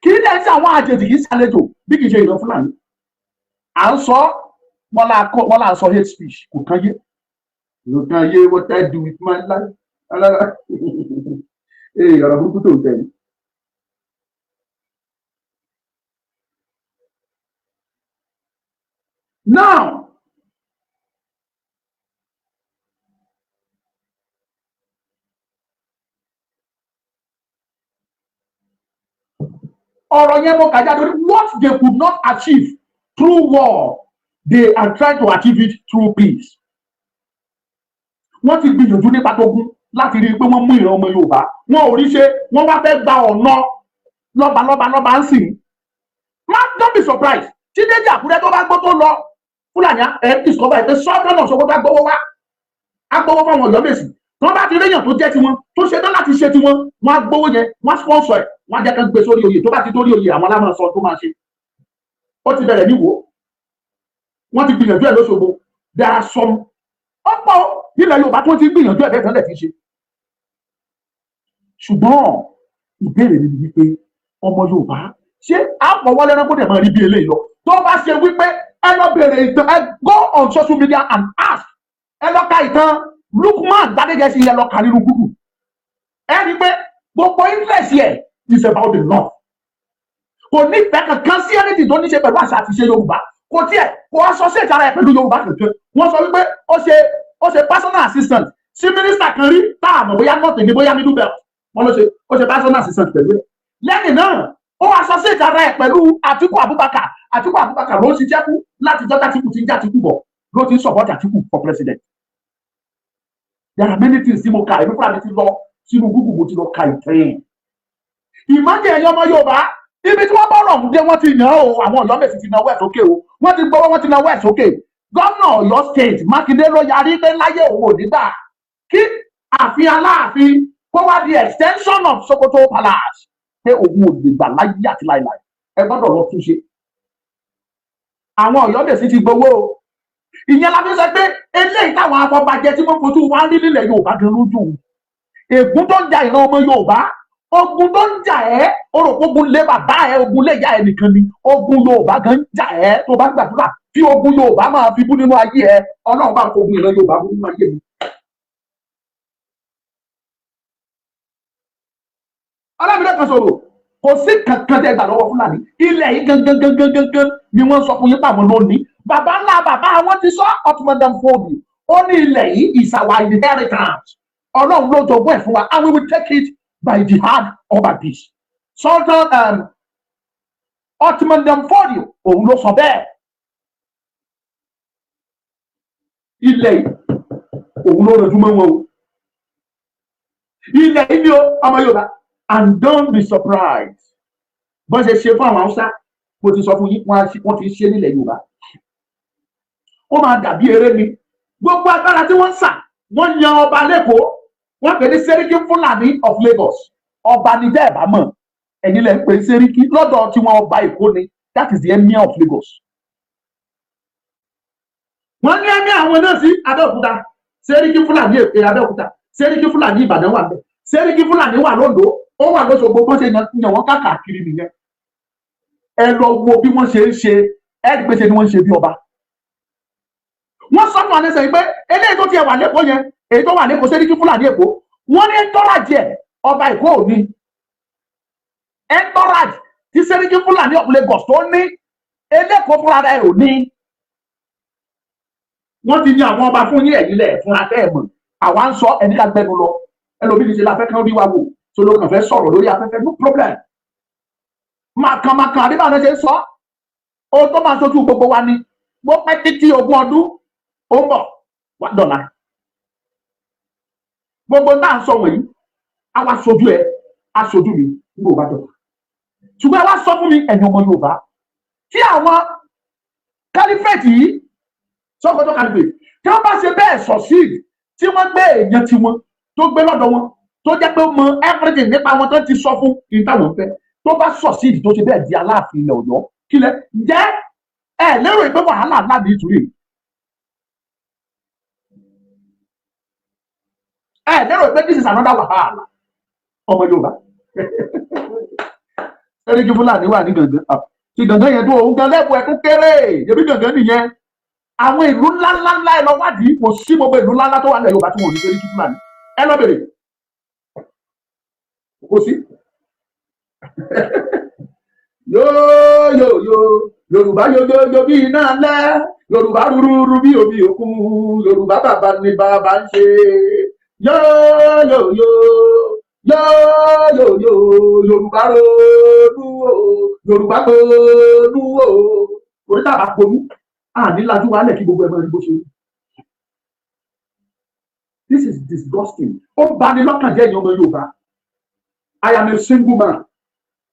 [SPEAKER 1] Kì í lẹ́sí àwọn àjèjì yìí ṣàlejò bí kì í ṣe ìran Fúlàní. À ń sọ wọ́n là ń sọ hate speech, kò kán yé what I do with my life. Ọ̀rọ̀ burúkú tó ń tẹ̀lé. Now, ọ̀rọ̀ yẹn mo kà jáde lórí what they could not achieve through war, they are trying to achieve it through peace. Wọ́n ti gbìyànjú nípa tógun láti rí i pé wọ́n mú ìran ọmọ Yorùbá. Wọn ò rí ṣe, wọ́n wá fẹ́ gba ọ̀nà lọ́ba ń sìn. Don't be surprised. Tí Déjì Àkúrẹ́ tó bá gbọ́ tó lọ, Fúlàní discover ẹ̀ pé sọ́dọ̀ náà Sókótó agbówó wá. Agbówó fáwọn Ọ̀yọ́ Mèsì. Tí wọ́n bá ti réyàn tó jẹ́ tiwọn, tó ṣe tán láti ṣe tiwọn, wọ́n á gbówó yẹn, wọ́n á sponsor ẹ̀, wọ́n á jẹ́ kán gbé sórí oyè. Tó bá ti dórí oyè, àwọn alámọ̀ sọ tó máa ṣe. Ó ti bẹ̀rẹ̀ níwò. Wọ́n ti gbìyànjú ẹ̀ lóṣogbo. There are some ọ̀pọ̀ ilẹ̀ Yorùbá tó ti gbìyànjú ẹ̀ bẹ́ẹ̀ tán lẹ̀ fi ṣe. Ṣùgbọ́n ìbéèrè mi ni wípé ọmọ Yorùbá ṣé àpọ̀wọ́lé ẹranko dẹ̀ máa rí bí eléyìí lọ. Tó bá ṣe wípé ẹ lọ bèrè ìtàn, ẹ go on social media and ask, ẹ lọ ka ìtàn Lukman Gbádégẹṣin yẹn lọ kà nínú Google. Ẹ rí i pé gbogbo interest yẹ is about the law. Kò ní ìfẹ́ kankan sí anything tó ní ṣe pẹ̀lú àṣà àti ṣe Yorùbá. Kò tiẹ̀ kò associate ara ẹ̀ pẹ̀lú Yorùbá kankan. Wọ́n sọ wípé ó ṣe personal assistant sí mínísítà kan rí táàmù bóyá north ní bóyá middle belt. Wọ́n ló ṣe personal assistant pẹ̀lú ẹ̀. Lẹ́yìn náà ó associate ara ẹ̀ pẹ̀lú Àtíkù Abubakar. Àtíkù Abubakar ló ń ṣiṣẹ́ fún láti jọ́ta Àtíkù ti ń jà Àtíkù bọ̀ ló ti ń support Àtíkù for president. There are many things tí mo kà, èmi fúnra mi ti lọ sínú Google, mo ti lọ ka ìtàn. Imagine ẹ̀yin ọmọ Yorùbá ibi tí wọ́n bọ̀rọ̀ ń dé wọ́n ti yàn o àwọn Ọ̀yọ́ Mèsì ti nawọ́ ẹ̀ sókè o wọ́n ti gbọ́wọ́ wọ́n ti nawọ́ ẹ̀ sókè gómìnà Ọ̀yọ́ state Mákindé ló yarí pé láyé òun ò nígbà kí ààfin Aláàfin kó wá di extension of Sokoto Palace pé òun ò lè gbà láyé àti láìláì ẹ gbọ́dọ̀ lọ túnṣe àwọn Ọ̀yọ́ Mèsì ti gbowó o ìyẹn la fi sọ pé eléyìí táwọn afọbajẹ tí wọ́n fojú wá rí nílẹ̀ Yorùbá gan lójú ègún tó ń ja ìran ọmọ Yorùbá ogun tó ń jà ẹ́ ogun lé bàbá ẹ ogun lé ìyá ẹ nìkan ni ogun Yorùbá gan ń jà ẹ́ tó bá gbàdúrà tí ogun Yorùbá máa fi bú nínú ayé ẹ Ọlọ́run bá kó ogun ìran Yorùbá bú nínú ayé mi. Ọlọ́run kan sọ̀rọ̀ kò sí kankan tẹ́ gbà lọ́wọ́ Fúlàní ilẹ̀ yìí gangan ni wọ́n sọ fún yín pàmò lónìí bàbá ńlá bàbá wọn ti sọ ọtúmọdé fòdì ó ní ilẹ̀ yìí is our inheritance Ọlọ́run ló jogún ẹ̀ fún wa and we will take it by jihad or by peace. Sultan ọtúmọdé fòdì òun ló sọ bẹ́ẹ̀ ilẹ̀ yìí òun ló rẹjú mọ́ wọn o ilẹ̀ yìí ni ọmọ Yorùbá. And don't be surprised bọ́n ṣe fún àwọn Haúsá mo ti sọ fún yín wọ́n ti ṣe nílẹ̀ Yorùbá ó máa dàbí eré ni gbogbo agbára tí wọ́n ń sà wọ́n yan ọba lẹ́kọ̀ọ́ wọ́n pè ní Sẹ́ríkí Fúlàní of Lagos ọba ní bẹ́ẹ̀ bá mọ̀ ẹ̀yin lẹ́ ń pè Sẹ́ríkí lọ́dọ̀ tí wọ́n ọba Èkó ni that is the emir of Lagos. wọ́n ní emir àwọn náà sí Abẹ́òkúta Sẹ́ríkí Fúlàní èkó Abẹ́òkúta Sẹ́ríkí Fúlàní Ìbàdàn wà bẹ́ẹ̀ Sẹ́ríkí Fúlàní wà lóńdó ó wà lóṣogbo bọ́n ṣe yàn wọ́n káàkiri nìyẹn ẹ lọ wo bí wọ́n ṣe ń ṣe ẹ́ẹ̀dì pé ṣe ni wọ́n ń ṣe bí ọba. wọ́n sọ fún àdéṣe pé eléyìí tó tiẹ̀ wà lẹ́kọ̀ọ́ yẹn èyí tó wà lẹ́kọ̀ọ́ Sẹ́ríkí Fúlàní Èkó wọ́n ní ẹ̀ńtọ́ràjì ẹ̀ ọba Èkó ò ní ẹ̀ńtọ́ràjì tí Sẹ́ríkí Fúlàní of Lagos tó ní ẹlẹ́kọ̀ọ́ fúnra rẹ̀ ò ní. wọ́n ti ní àwọn ọba fún yín ẹ̀yìn lẹ̀ fúnra tẹ́ ẹ̀ mọ̀ àwa ń sọ ẹni ká gbẹnu lọ ẹlòmíì ṣe la fẹ́ kán rí wa wò tó ló kàn fẹ́ sọ̀rọ̀ lórí afẹ́fẹ́ no problem màkàn àdébà náà ṣe ń sọ ohun tó máa ṣojú gbogbo wa ni bó pẹ́ títí ogún ọdún ó ń bọ̀ wá dọ̀là gbogbo náà ń sọ wọ̀nyí á wá ṣojú ẹ á ṣojú mi nígbà ó bá dọ̀là ṣùgbọ́n ẹ wá sọ fún mi ẹ̀yin ọmọ Yorùbá tí àwọn kálífẹ̀tì yìí Sókótó kálífẹ̀tì tí wọ́n bá ṣe bẹ́ẹ̀ succeed tí wọ́n gbé èèyàn tiwọn tó gbé lọ́dọ̀ wọn tó jẹ́ pé ó mọ everything nípa wọn tó ti sọ fún kí n táwọn fẹ́ tó bá succeed tó ṣe bẹ́ẹ̀ di Aláàfin ilẹ̀ Ọ̀yọ́ kílẹ̀ ǹjẹ́ ẹ lérò pé wàhálà ńlá ní ìtúrè ẹ lérò pé this is another wàhálà ọmọ Yorùbá Sẹ́ríkí Fúlàní wà ní Gàngán tí Gàngán yẹn tó òun gan lẹ́bù ẹ̀ tó kéré yẹbi Gàngán nìyẹn àwọn ìlú ńláńlá ẹ lọ wádìí kò sí gbogbo ìlú ńláńlá tó wà ní Yorùbá tí wọn ò ní Sẹ́ríkí Fúlàní ẹ lọ bèrè kò sí yóò Yorùbá yóò bí iná lẹ Yorùbá rúrú bí omi òkun Yorùbá bàbá ni bàbá ń ṣe yóò Yorùbá ronú o Yorùbá ronú o orí tàbá ponú ànílájú wálẹ̀ kí gbogbo ẹ̀mọ́ ẹni bó ṣe rí. This is disgusting. Ó bani lọ́kàn jẹ́ èèyàn ọmọ Yorùbá. I am a single man.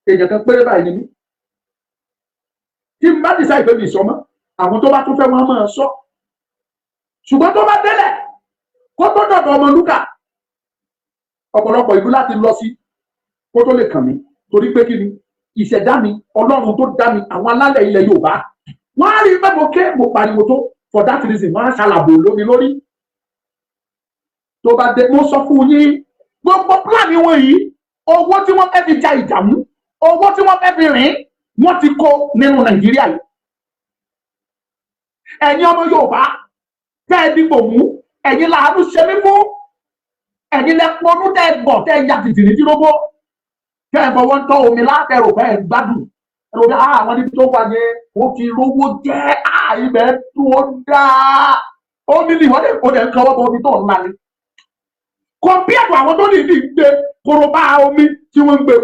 [SPEAKER 1] Èèyàn kan péré báyìí ni mí. Tí n bá decide pé mi ìsọmọ́, àwọn tó bá tún fẹ́ wọn máa sọ. Ṣùgbọ́n tó bá délẹ̀, kó tó dọ̀dọ̀ Ọmọlúkà. Ọ̀pọ̀lọpọ̀ ìlú láti lọ sí kó tó lè kàn mí. Torí pé kí ni? Ìṣẹ̀dá mi, Ọlọ́run tó dá mi, àwọn alálẹ̀ ilẹ̀ Yorùbá. Wọ́n á rí pé mo pariwo tó for that reason, wọ́n á ṣàlàbò lómi lórí. Tó bá dé mo sọ fún yín gbogbo pílánì wọn yìí owó tí wọ́n fẹ́ fi ja ìjàmú owó tí wọ́n fẹ́ fi rìn wọ́n ti kó nínú Nàìjíríà yìí. ẹ̀yin ọmọ Yorùbá tẹ́ ẹ dìbò mú ẹ̀yin làánú ṣe mí fún ẹ̀yin lẹ pọnú tẹ́ ẹ gbọ̀ tẹ́ ẹ ya tìtì ní dínlógó tẹ́ ẹ fọwọ́ ń tọ́ omi látẹ̀rù fẹ́ ẹ gbádùn ẹ̀rọ bí àwọn níbi tó wà yẹn ó ti rówó jẹ́ ibẹ̀ tó dáa ó nílì wọ́n lè kọ́wọ́ bọ omi tó ńlá ni. Compared to àwọn tó ní ìdí gbé korobá omi tí wọ́n ń gbé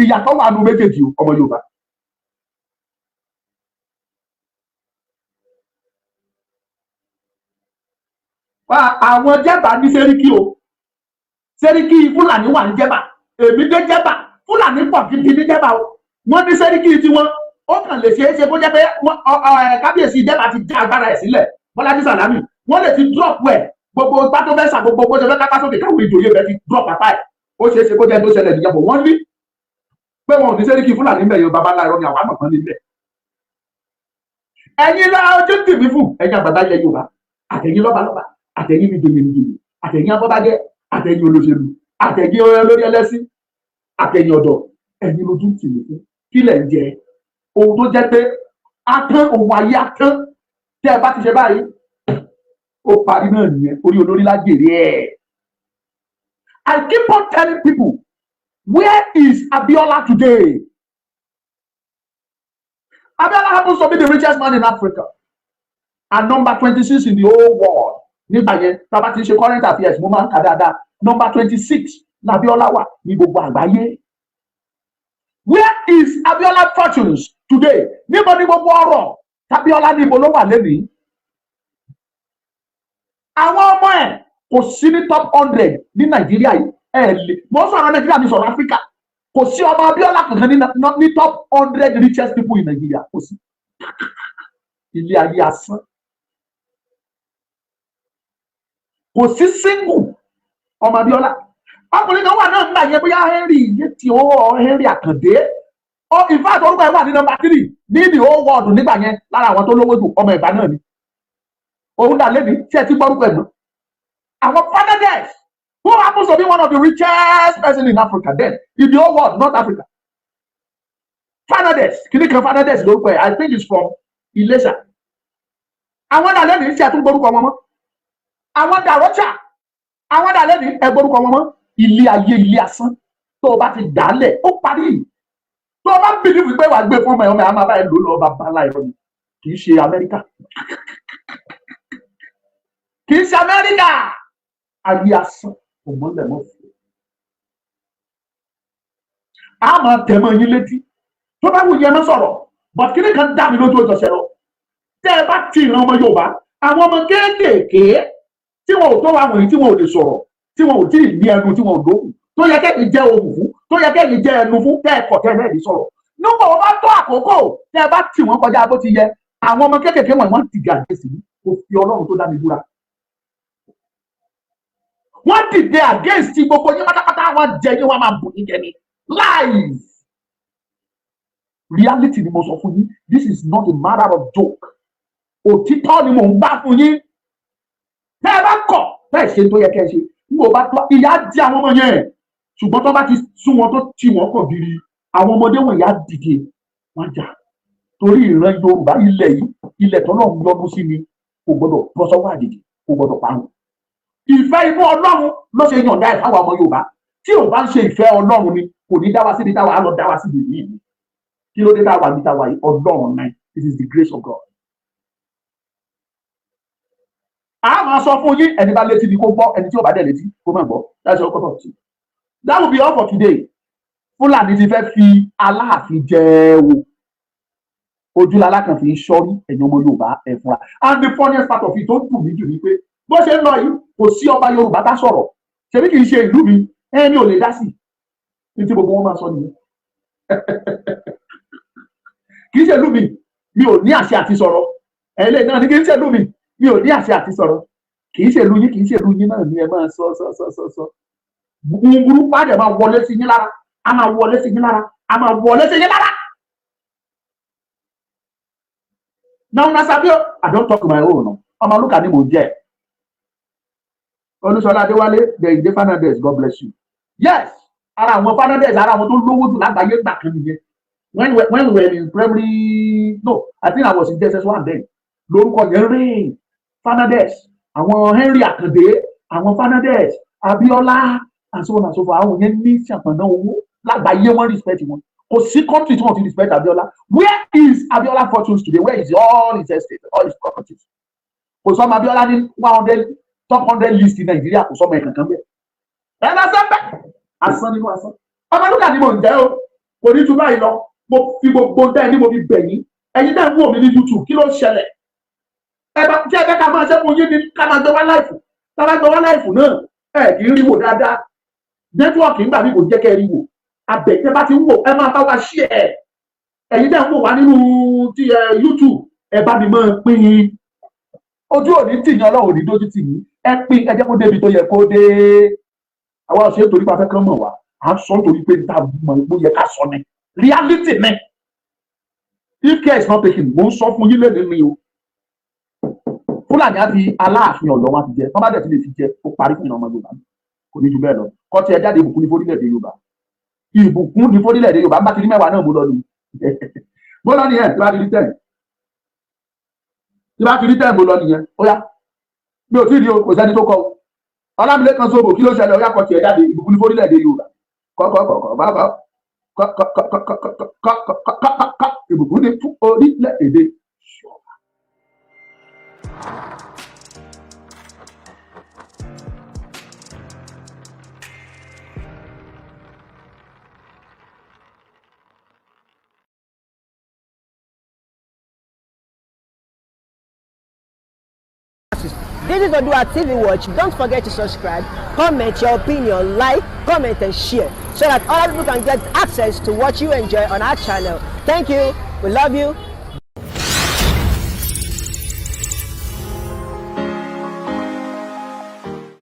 [SPEAKER 1] ìyàtọ̀ wà nù méjèèjì ọmọ Yorùbá. Àwọn Jẹ́bà ní Sẹ́ríkí o Sẹ́ríkí Fúlàní wà ní Jẹ́bà èmi dé Jẹ́bà Fúlàní pọ̀ gidi ní Jẹ́bà o. Wọ́n ní sẹ́ríkì tí wọ́n ó kàn lè ṣeé ṣe kó jẹ́ pé kábíyèsí Jẹ́bà ti já agbára ẹ̀ sílẹ̀. Bọ́lájí Sàlámì wọ́n lè ti drop ẹ̀ gbogbo pátó fẹ́ sà gbogbo bó ṣe fẹ́ kápá sókè káwọn ìjòyè rẹ̀ ti drop apá ẹ̀. Ó ṣeé ṣe kó jẹ́ tó ṣẹlẹ̀ níjàpọ̀ wọ́n ní pé wọn ò ní sẹ́ríkì Fúlàní mẹ́yọ babalá irọ́ ni àwọn àmọ̀kan nílẹ̀. Ẹ̀yin la ojú tì mí fún ẹ̀yin àgbàdá ilẹ̀ Yorùbá àtẹ̀yin lọ́balọ́ba àtẹ̀yin níjòyè àtẹ̀yin abọ́bájẹ́ àtẹ̀yin olóṣèlú àtẹ̀yin olórí ẹlẹ́sìn àtẹ̀yin ọ̀dọ́ ẹ̀yin lójú tì mí fún kílẹ̀ ń jẹ ohun tó jẹ́ pé atán òun ayé atán tẹ́ ẹ bá ti ṣe báyìí ó parí náà nìyẹn orí olórí lágbèrè ẹ̀. I keep on telling people, where is Abiola today? Abiola happens to be the richest man in Africa and number 26 in the whole world. Nígbà yẹn tá a bá ti ṣe current affairs mo máa ń kà dáadáa number 26 l'Abiola wà ní gbogbo àgbáyé. Where is Abiola fortunes today? Níbo ni gbogbo ọrọ̀ t'Abiola níbo ló wà lẹ́nìí? Àwọn ọmọ ẹ̀ kò sí ní top 100 ní Nàìjíríà yìí lè mo sọ̀rọ̀ Nàìjíríà ní sọ̀rọ̀ Áfíríkà kò sí ọmọ Abiola kankan ní top 100 richest people in Nigeria kò sí. Ilé ayé asán. Kò sí single ọmọ Abiola. Ọkùnrin kan wà náà nígbà yẹn bóyá Henry Yétí ó Henry Àkàndé ó in fact orúkọ ẹ̀ wà ní number 3 ní the whole world nígbà yẹn lára àwọn tó lówó jù ọmọ Ẹ̀gbá náà ni. Òun dà lẹ́bi tí ẹ ti gbọ́ orúkọ ẹ̀ mọ́. Àwọn Fernandez who happens to be one of the richest person in Africa then in the whole world not Africa. Fernandez kìnnìkan Fernandez lórúkọ ẹ̀ I think it's from Ilésà. Àwọn dà lẹ́bi tí ẹ tún gbọ́ orúkọ wọn mọ́. Àwọn dàrọ́chà àwọn dàlẹ́ ní ẹgbórúkọ wọn mọ́ ilé ayé ilé asán tó o bá ti dálẹ̀ ó parí tó o bá bìlífù pé wàá gbé fún ọmọ ẹ̀ máa bá ẹ lò lọ bàbá ńlá ẹ̀rọ ni kì í ṣe Amẹ́ríkà kì í ṣe Amẹ́ríkà ayé asán kò mọ́lẹ̀ mọ́ fún a máa tẹ̀mọ́ yín létí tó bá wù yẹn mọ́ sọ̀rọ̀ but kí ni kan dá mi lójú ọjọ́ ṣẹlọ tẹ́ ẹ bá ti ìran ọmọ Yorùbá àwọn ọmọ kéékèèké tí wọn ò tó wà wọ̀nyí tí wọn ò lè sọ̀rọ̀ tí wọn ò tí ì ní ẹnu tí wọn ò lóhùn tó yẹ kẹ́yìn jẹ́ ohùn fún tó yẹ kẹ́yìn jẹ́ ẹnu fún tẹ́ ẹ kọ̀ tẹ́ ẹ sọ̀rọ̀ nígbà wọn bá tó àkókò tẹ́ ẹ bá tì wọ́n kọjá bó ti yẹ àwọn ọmọ kéékèèké wọ̀nyí wọ́n ti gàdé sí kò fi Ọlọ́run tó dá mi búra wọ́n dìde against gbogbo yín pátápátá wọ́n jẹ yín wọ́n máa bù yín jẹ ní lies reality ni mo sọ fún yín this is not a matter of joke òtítọ́ ni mò ń bá fún yín tẹ́ ẹ bá kọ̀ bẹ́ẹ̀ ṣe tó yẹ kẹ́ ẹ ṣe nígbà bá tó ìyá di àwọn ọmọ yẹn ṣùgbọ́n tó bá ti sún wọn tó tì wọ́n kọ̀ gírí àwọn ọmọdé wọn ìyá dìde wọ́n jà torí ìran Yorùbá ilẹ̀ yìí ilẹ̀ tó náà ń lọ́dún sí ni kò gbọ́dọ̀ bọ́ sọ́wọ́ àjèjì kò gbọ́dọ̀ parun ìfẹ́ inú Ọlọ́run ló ṣe yànda ẹ̀ fáwọn ọmọ Yorùbá tí ò bá ń ṣe ìfẹ́ Ọlọ́run ni kò ní dá wa síbi táwa á lọ dá wa síbi yìí kí ló dé táwa ní táwa yìí Ọlọ́run náà it is the grace of God. A máa sọ fún yín ẹni bá létí ni kó gbọ́ ẹni tí ò bá dẹ̀ létí kó má gbọ́ that's all kọ́tọ̀ sí. That will be all for today. Fúlàní ti fẹ́ fi Aláàfin jẹ wo ojúlala kan fi ń ṣọ́rí ẹ̀yin ọmọ Yorùbá ẹ̀ fúnra and the funniest part of it tó dùn mí jù ni pé bó ṣe ń lọ yìí kò sí ọba Yorùbá bá sọ̀rọ̀ ṣebí kì í ṣe ìlú mi ẹni ò lè dá sí ní tí gbogbo wọn máa sọ nìyẹn kì í ṣe ìlú mi ò ní àṣẹ àti sọ̀rọ̀ ẹ̀lẹ́ náà ni kì í ṣe ìlú mi ò ní àṣẹ àti sọ̀rọ̀ kì í ṣe ìlú yín náà ni ẹ máa sọ burúkú àjẹ máa wọlé sí yín lára a máa wọlé sí yín lára a máa wọlé sí yín lára. Now Nasabio, I don't talk my own. Ọmọ Lúkà ni mo jẹ́. Olúṣọlá Adéwálé, the Ide Fernandez, God bless you. Yes, ara àwọn Fernandez, ara àwọn tó lówó jù lágbàáyé gbà kan nìyẹn. When we were in primary, no, I think I was in JSS1 then. Lórúkọ yẹn rìn Fernandez, àwọn Henry Àkàndé, àwọn Fernandez, Abiola, and so on and so forth. Àwọn yẹn ní ṣàpọ̀nà owó lágbàáyé wọ́n respect wọn. Kò sí country tí wọ́n ti respect Abiola. Where is Abiola fortunes today? Where is all his estate, all his properties? Kò sọ́mọ Abiola ní 100 top 100 list in Nigeria kò sọ́mọ ẹ̀kankan bẹ́ẹ̀. Ẹ lọ sẹ́pẹ̀. Asán nínú asán. Ọmọ Lúkà ni mo ń jẹ́ o. Kò ní tú báyìí lọ. Mo fi gbogbo dẹ́ ní mo fi bẹ̀ yín. Ẹ̀yin náà ń wò mí ní YouTube. Kí ló ṣẹlẹ̀? Ẹ bá tí ẹ fẹ́ ká máa ṣe fún yín ní ká máa gbé wá láìfù. Ká máa gbé wá láìfù náà. Ẹ kì í rí wò dáadáa. Nẹ́tíwọ̀kì ń gbà mí kò jẹ́ kẹ́ rí wò. abẹ̀tẹ́ bá ti ń wò ẹ máa bá wa share ẹ̀yin tẹ́ ń wò wá nínú ti YouTube ẹ bá mi máa pín ojú òní tì yín ọlọ́run òní dójú tì yín ẹ pín ẹ jẹ́ kó débi tó yẹ kó dé àwa ò ṣe é torí pa fẹ́ kán mọ̀ wá à ń sọ nítorí pé níta mọ̀ bó yẹ ká sọ ni reality ni if care is not taken mo ń sọ fún yín lẹ́nu mi o Fúlàní á fi Aláàfin Ọ̀yọ́ wọn ti jẹ tọ́ bá dẹ̀ ti lè fi jẹ ó parí fún ìran ọmọ Yorùbá kò ní ju bẹ́ẹ̀ lọ kọ́ tí ẹ jáde ìbùkún ní fórílẹ̀-èdè Yorùbá ìbùkún ní fórílẹ̀-èdè Yorùbá bá ti rí mẹ́wàá náà mo lọ ni mo lọ nìyẹn tí bá ti rí tẹ̀ mo lọ nìyẹn ó yá mi ò tí ì rí o kò sẹ́ni tó kọ o Ọlámilékan Sóbò kí ló ṣẹlẹ̀ ó yá kọ́ tí ẹ jáde ìbùkún ní fórílẹ̀-èdè Yorùbá kọ́kọ́kọ́kọ́ ìbùkún ní orílẹ̀-èdè
[SPEAKER 2] This is ODUA TV Watch. Don't forget to subscribe, comment your opinion, like, comment and share so that other people can get access to what you enjoy on our channel. Thank you. We love you.